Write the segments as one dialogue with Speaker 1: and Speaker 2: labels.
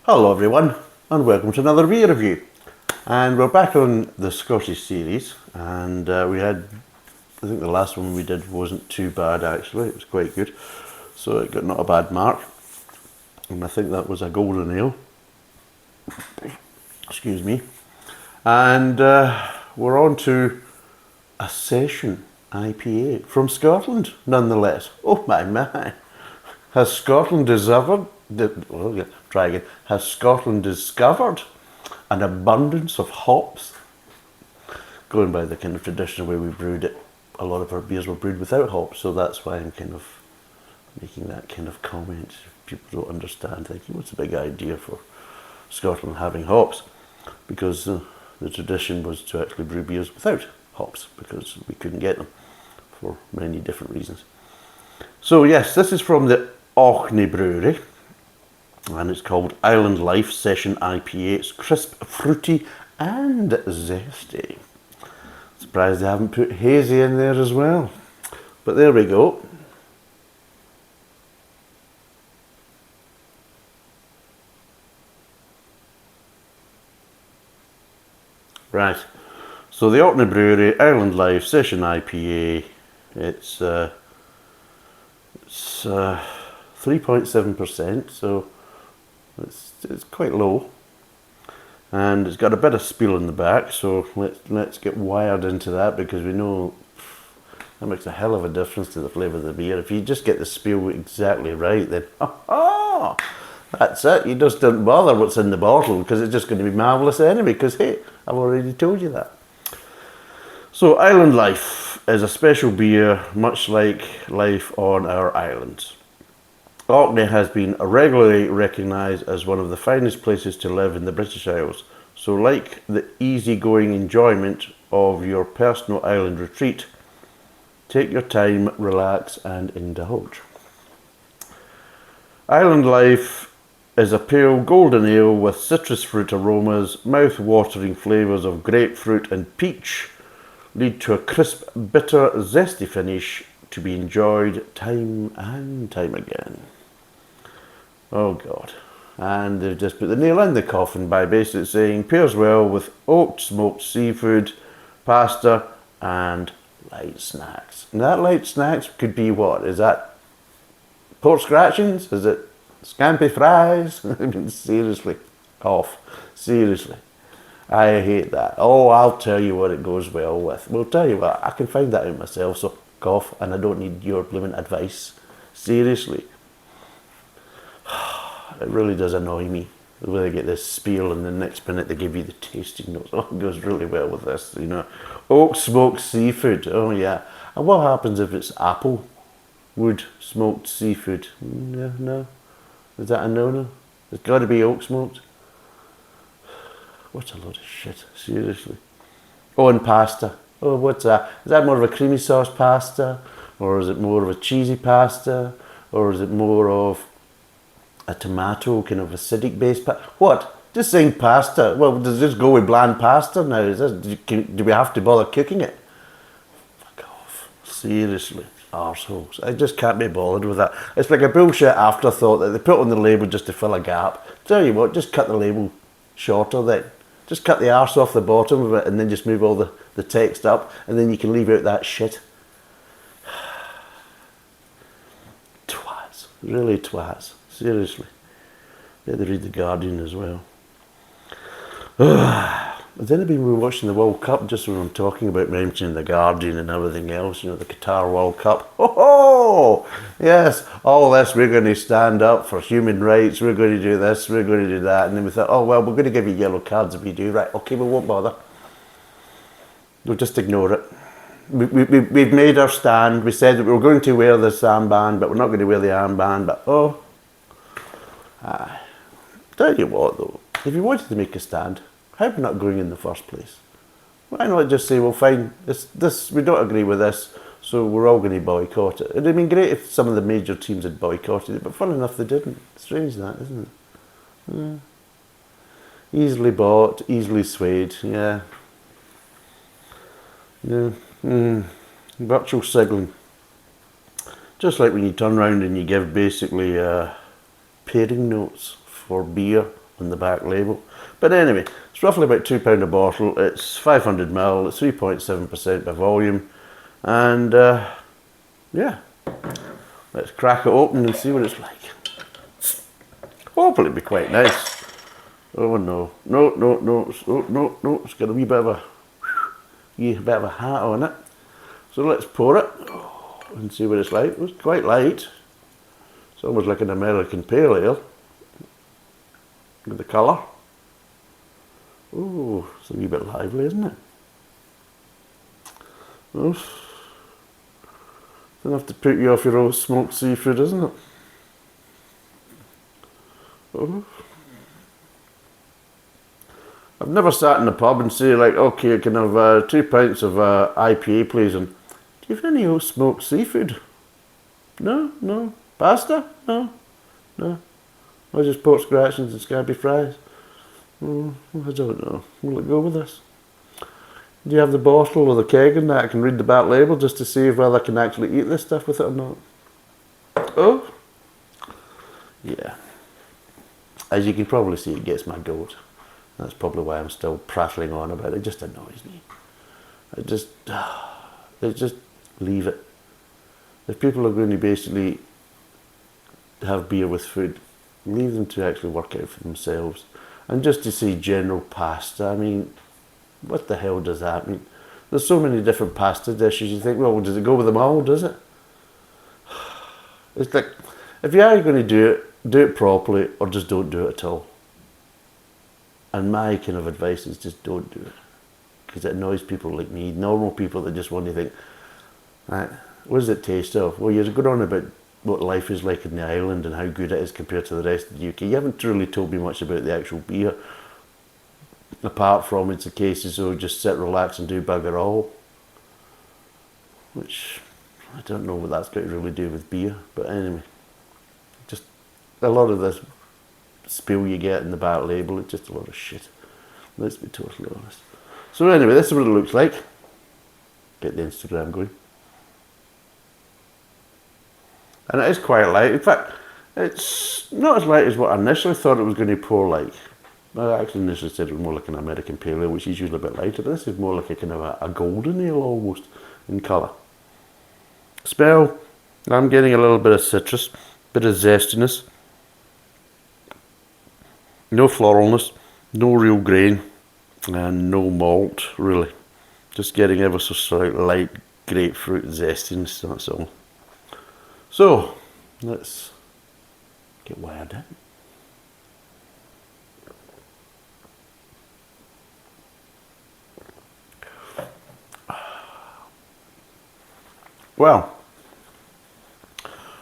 Speaker 1: Hello everyone, and welcome to another beer review. And we're back on the Scottish series, and I think the last one we did wasn't too bad actually, it was quite good. So it got not a bad mark, and I think that was a golden ale. Excuse me. And we're on to a session IPA from Scotland, nonetheless. Oh my. Has Scotland discovered, Has Scotland discovered an abundance of hops? Going by the kind of traditional way we brewed it, a lot of our beers were brewed without hops, so that's why I'm kind of making that kind of comment. People don't understand, thinking, what's the big idea for Scotland having hops? Because the tradition was to actually brew beers without hops, because we couldn't get them for many different reasons. So yes, this is from the Orkney Brewery, and it's called Island Life Session IPA. It's crisp, fruity and zesty. Surprised they haven't put hazy in there as well, but there we go. Right, so the Orkney Brewery Island Life Session IPA, it's 3.7%, so it's quite low, and it's got a bit of spiel in the back, so let's get wired into that, because we know that makes a hell of a difference to the flavour of the beer. If you just get the spiel exactly right, then that's it. You just don't bother what's in the bottle, because it's just going to be marvellous anyway, because hey, I've already told you that. So Island Life is a special beer, much like life on our islands. Orkney has been regularly recognised as one of the finest places to live in the British Isles. So like the easygoing enjoyment of your personal island retreat, take your time, relax and indulge. Island Life is a pale golden ale with citrus fruit aromas, mouth-watering flavours of grapefruit and peach, lead to a crisp, bitter, zesty finish to be enjoyed time and time again. Oh God. And they've just put the nail in the coffin by basically saying pairs well with oak smoked seafood, pasta and light snacks. And that light snacks could be what? Is that pork scratchings? Is it scampi fries? I mean, seriously. Off. Seriously. I hate that. Oh, I'll tell you what it goes well with. Well, tell you what, I can find that out myself, so cough, and I don't need your blooming advice. Seriously. It really does annoy me when they get this spiel and the next minute they give you the tasting notes. Oh, it goes really well with this, you know. Oak smoked seafood, oh yeah. And what happens if it's apple wood smoked seafood? No. Is that a no-no? It's got to be oak smoked. What a load of shit, seriously. Oh, and pasta. Oh, what's that? Is that more of a creamy sauce pasta? Or is it more of a cheesy pasta? Or is it more of a tomato, kind of acidic based pasta? What? Just saying pasta. Well, does this go with bland pasta now? Do we have to bother cooking it? Fuck off. Seriously. Arseholes. I just can't be bothered with that. It's like a bullshit afterthought that they put on the label just to fill a gap. Tell you what, just cut the label shorter then. Just cut the arse off the bottom of it and then just move all the text up, and then you can leave out that shit. Twats. Really twats. Seriously. They had to read The Guardian as well. Has anybody been watching the World Cup? Just when I'm talking about mentioning The Guardian and everything else, you know, the Qatar World Cup. Oh, yes, all this, we're going to stand up for human rights, we're going to do this, we're going to do that. And then we thought, oh, well, we're going to give you yellow cards if you do. Right, okay, we won't bother. We'll just ignore it. We've made our stand. We said that we were going to wear this armband, but we're not going to wear the armband. But, tell you what, though, if you wanted to make a stand, how are we not going in the first place? Why not just say, well, fine, this we don't agree with this, so we're all going to boycott it. It'd have been great if some of the major teams had boycotted it, but fun enough they didn't. Strange that, isn't it? Easily bought, easily swayed, yeah. Virtual signaling. Just like when you turn around and you give basically pairing notes for beer on the back label. But anyway, it's roughly about £2 a bottle. It's 500ml, it's 3.7% by volume. And yeah, let's crack it open and see what it's like. Hopefully it'll be quite nice. Oh no, no, it's got a wee bit of a hat on it. So let's pour it and see what it's like. It's quite light. It's almost like an American Pale Ale. Look at the colour. Oh, it's a wee bit lively, isn't it? Oof. Enough to put you off your old smoked seafood, isn't it? Oh. I've never sat in a pub and say like, okay, I can have 2 pints of IPA please, and do you have any old smoked seafood? No. Pasta? No. Or just pork scratchings and scabby fries? I don't know. Will it go with this? Do you have the bottle or the keg in that? I can read the back label just to see whether I can actually eat this stuff with it or not. Oh, yeah. As you can probably see, it gets my goat. That's probably why I'm still prattling on about it. It just annoys me. Just leave it. If people are going to basically have beer with food, leave them to actually work out for themselves. And just to say general pasta, I mean, what the hell does that mean? There's so many different pasta dishes. You think, well, does it go with them all? Does it? It's like, if you are going to do it properly, or just don't do it at all. And my kind of advice is just don't do it, because it annoys people like me, normal people that just want to think, right, what does it taste of? Well, you're going on about what life is like in the island and how good it is compared to the rest of the UK. You haven't really told me much about the actual beer, apart from it's a case as though just sit, relax and do bugger all. Which, I don't know what that's got to really do with beer, but anyway. Just a lot of this spill you get in the back label, it's just a lot of shit. Let's be totally honest. So anyway, this is what it looks like. Get the Instagram going. And it is quite light. In fact, it's not as light as what I initially thought it was going to pour like. I actually initially said it was more like an American Pale Ale, which is usually a bit lighter. But this is more like a kind of a golden ale almost in colour. Smell, I'm getting a little bit of citrus, bit of zestiness. No floralness, no real grain, and no malt really. Just getting ever so slight light grapefruit zestiness, that's all. So, let's get wired in. Well,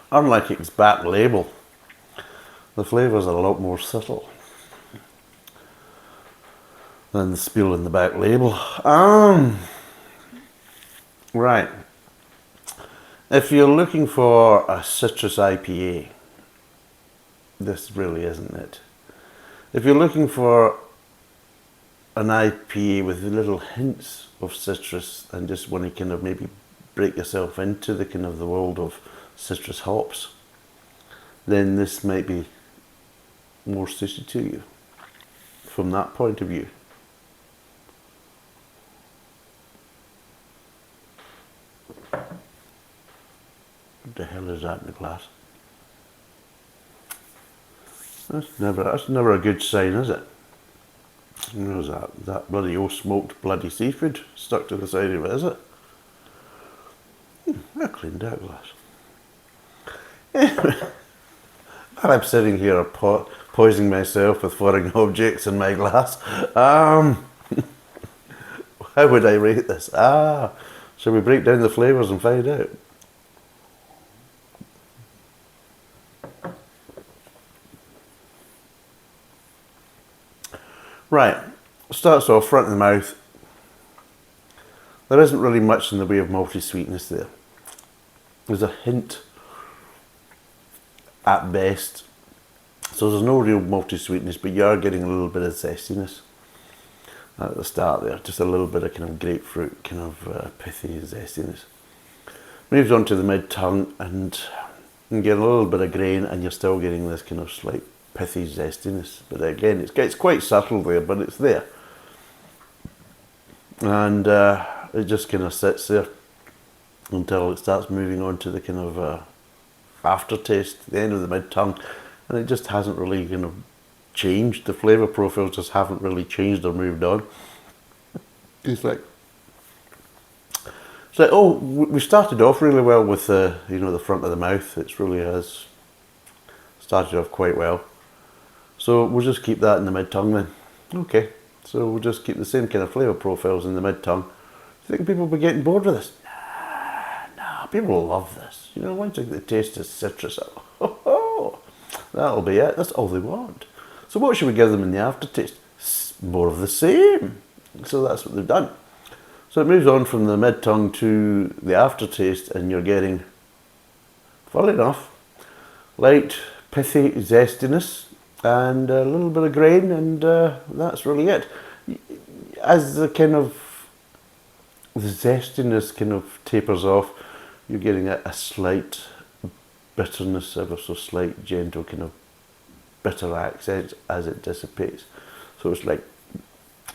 Speaker 1: unlike its back label, the flavours are a lot more subtle than the spiel in the back label. Right. If you're looking for a citrus IPA, this really isn't it. If you're looking for an IPA with little hints of citrus and just want to kind of maybe break yourself into the kind of the world of citrus hops, then this might be more suited to you from that point of view. What the hell is that in the glass? That's never a good sign, is it? What is that? That bloody old smoked bloody seafood stuck to the side of it, is it? I cleaned that glass. Anyway, while I'm sitting here poisoning myself with foreign objects in my glass, how would I rate this? Shall we break down the flavours and find out? Right, starts off front of the mouth. There isn't really much in the way of malty sweetness there. There's a hint at best. So there's no real malty sweetness, but you are getting a little bit of zestiness at the start there. Just a little bit of kind of grapefruit, kind of pithy zestiness. Moves on to the mid-tongue and you get a little bit of grain, and you're still getting this kind of slight pithy zestiness. But again, it's quite subtle there, but it's there. And it just kind of sits there until it starts moving on to the kind of aftertaste, the end of the mid-tongue, and it just hasn't really kind of changed. The flavour profiles just haven't really changed or moved on. It's like, oh, we started off really well with the front of the mouth. It really has started off quite well. So we'll just keep that in the mid-tongue then. Okay, so we'll just keep the same kind of flavour profiles in the mid-tongue. Do you think people will be getting bored with this? Nah, people will love this. Once they taste the citrus, that'll be it. That's all they want. So what should we give them in the aftertaste? More of the same. So that's what they've done. So it moves on from the mid-tongue to the aftertaste, and you're getting, funnily enough, light, pithy zestiness and a little bit of grain, and that's really it. As the zestiness kind of tapers off, you're getting a slight bitterness, ever so slight, gentle kind of bitter accent as it dissipates. So it's like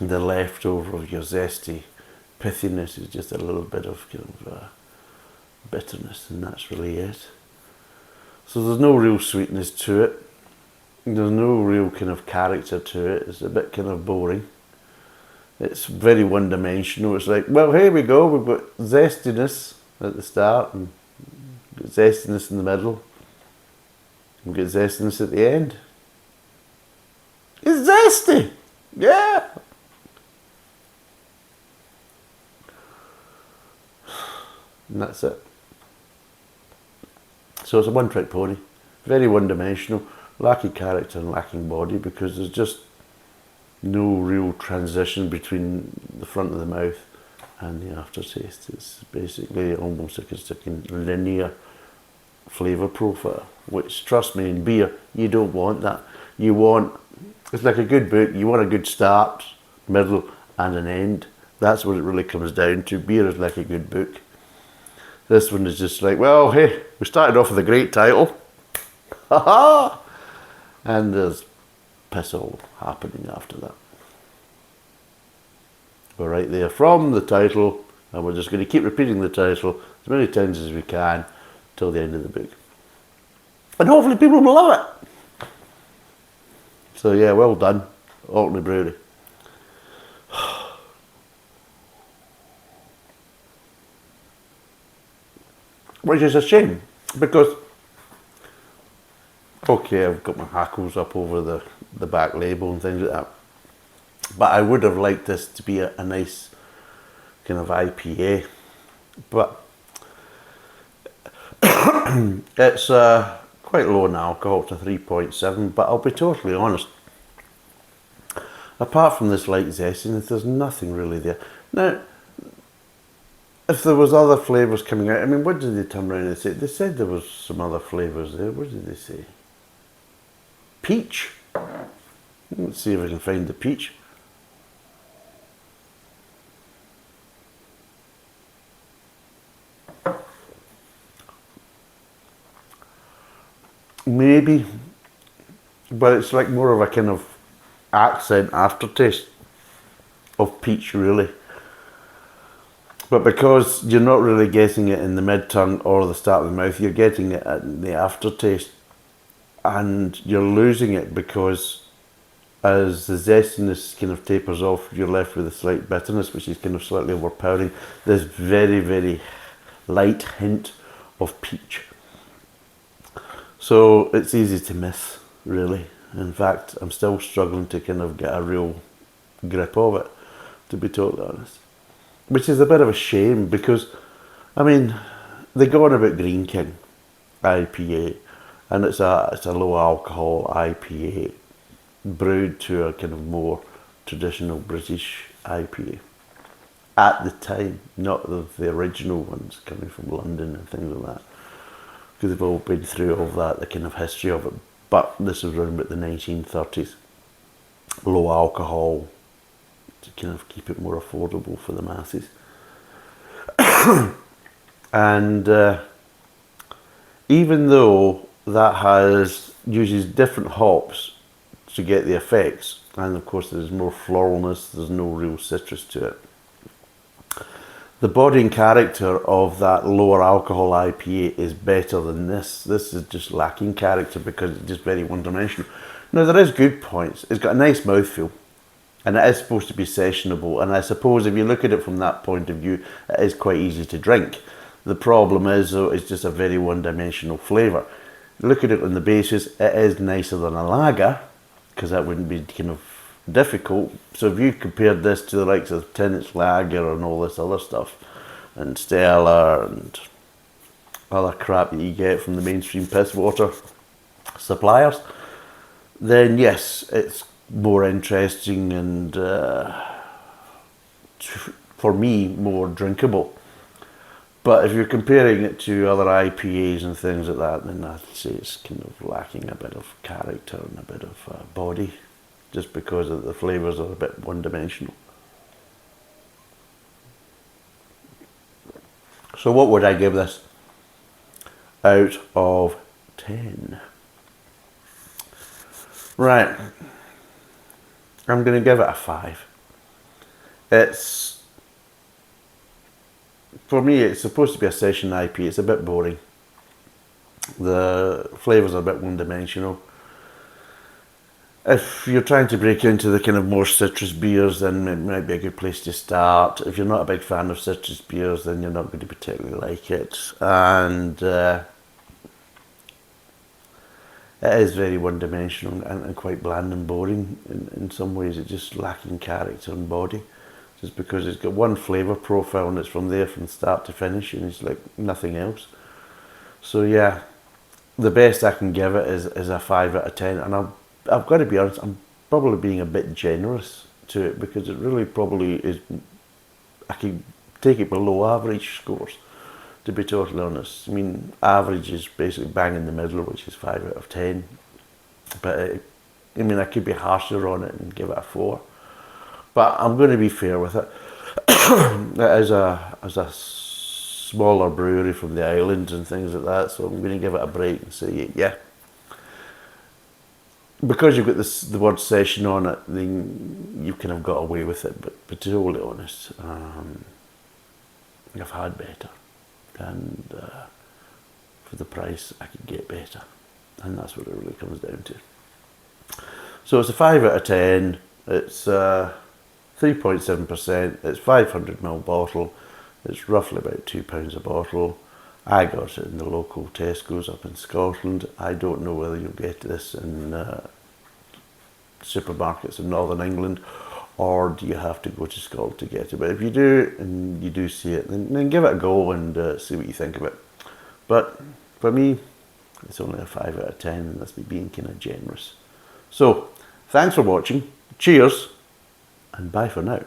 Speaker 1: the leftover of your zesty pithiness is just a little bit of kind of bitterness, and that's really it. So there's no real sweetness to it. There's no real kind of character to it. It's a bit kind of boring. It's very one-dimensional. It's like, well, here we go. We've got zestiness at the start, and we've got zestiness in the middle, and we've got zestiness at the end. It's zesty! Yeah! And that's it. So it's a one-trick pony. Very one-dimensional, lacking character and lacking body, because there's just no real transition between the front of the mouth and the aftertaste. It's basically almost like it's a linear flavour profile, which, trust me, in beer, you don't want that. It's like a good book, you want a good start, middle and an end. That's what it really comes down to. Beer is like a good book. This one is just like, well, hey, we started off with a great title. Ha-ha! And there's piss all happening after that. We're right there from the title, and we're just going to keep repeating the title as many times as we can till the end of the book. And hopefully people will love it. So yeah, well done, Orkney Brewery. Which is a shame, because, okay, I've got my hackles up over the back label and things like that, but I would have liked this to be a nice kind of IPA, but it's quite low in alcohol to 3.7, but I'll be totally honest, apart from this light zestiness, there's nothing really there. Now, if there was other flavours coming out, I mean, what did they turn around and say? They said there was some other flavours there. What did they say? Peach. Let's see if I can find the peach. Maybe, but it's like more of a kind of accent aftertaste of peach, really. But because you're not really getting it in the mid-tongue or the start of the mouth, you're getting it at the aftertaste, and you're losing it because as the zestiness kind of tapers off, you're left with a slight bitterness, which is kind of slightly overpowering. This very, very light hint of peach. So it's easy to miss, really. In fact, I'm still struggling to kind of get a real grip of it, to be totally honest. Which is a bit of a shame, because, I mean, they go on about Green King IPA, and it's a low alcohol IPA brewed to a kind of more traditional British IPA at the time, not the original ones coming from London and things like that, because they've all been through all that, the kind of history of it. But this was around about the 1930s, low alcohol, to kind of keep it more affordable for the masses. And even though that has uses different hops to get the effects, and of course there's more floralness, there's no real citrus to it. The body and character of that lower alcohol IPA is better than this. This is just lacking character because it's just very one-dimensional. Now there is good points. It's got a nice mouthfeel, and it is supposed to be sessionable, and I suppose if you look at it from that point of view, it is quite easy to drink. The problem is, though, it's just a very one-dimensional flavour. Look at it on the basis, it is nicer than a lager, because that wouldn't be kind of difficult. So if you compared this to the likes of Tennant's Lager and all this other stuff, and Stella and other crap that you get from the mainstream piss water suppliers, then yes, it's more interesting and for me more drinkable. But if you're comparing it to other IPAs and things like that, then I'd say it's kind of lacking a bit of character and a bit of body, just because of the flavours are a bit one-dimensional. So what would I give this out of 10? Right, I'm going to give it a 5. For me, it's supposed to be a session IPA. It's a bit boring. The flavours are a bit one-dimensional. If you're trying to break into the kind of more citrus beers, then it might be a good place to start. If you're not a big fan of citrus beers, then you're not going to particularly like it. And it is very one-dimensional and quite bland and boring in some ways. It's just lacking character and body, just because it's got one flavour profile and it's from there from start to finish, and it's like nothing else. So yeah, the best I can give it is a 5 out of 10, and I've got to be honest, I'm probably being a bit generous to it, because it really probably is, I could take it below average scores, to be totally honest. I mean, average is basically bang in the middle, which is 5 out of 10. But I mean, I could be harsher on it and give it a 4. But I'm going to be fair with it. As a smaller brewery from the islands and things like that, so I'm going to give it a break and say, yeah. Because you've got the word session on it, then you kind of got away with it. But to be totally honest, I've had better. And for the price, I could get better. And that's what it really comes down to. So it's a 5 out of 10. It's 3.7%. It's 500ml bottle. It's roughly about £2 a bottle. I got it in the local Tesco's up in Scotland. I don't know whether you'll get this in supermarkets in Northern England, or do you have to go to Scotland to get it. But if you do, and you do see it, then give it a go and see what you think of it. But for me, it's only a 5 out of 10, and that's me being kind of generous. So, thanks for watching. Cheers, and bye for now.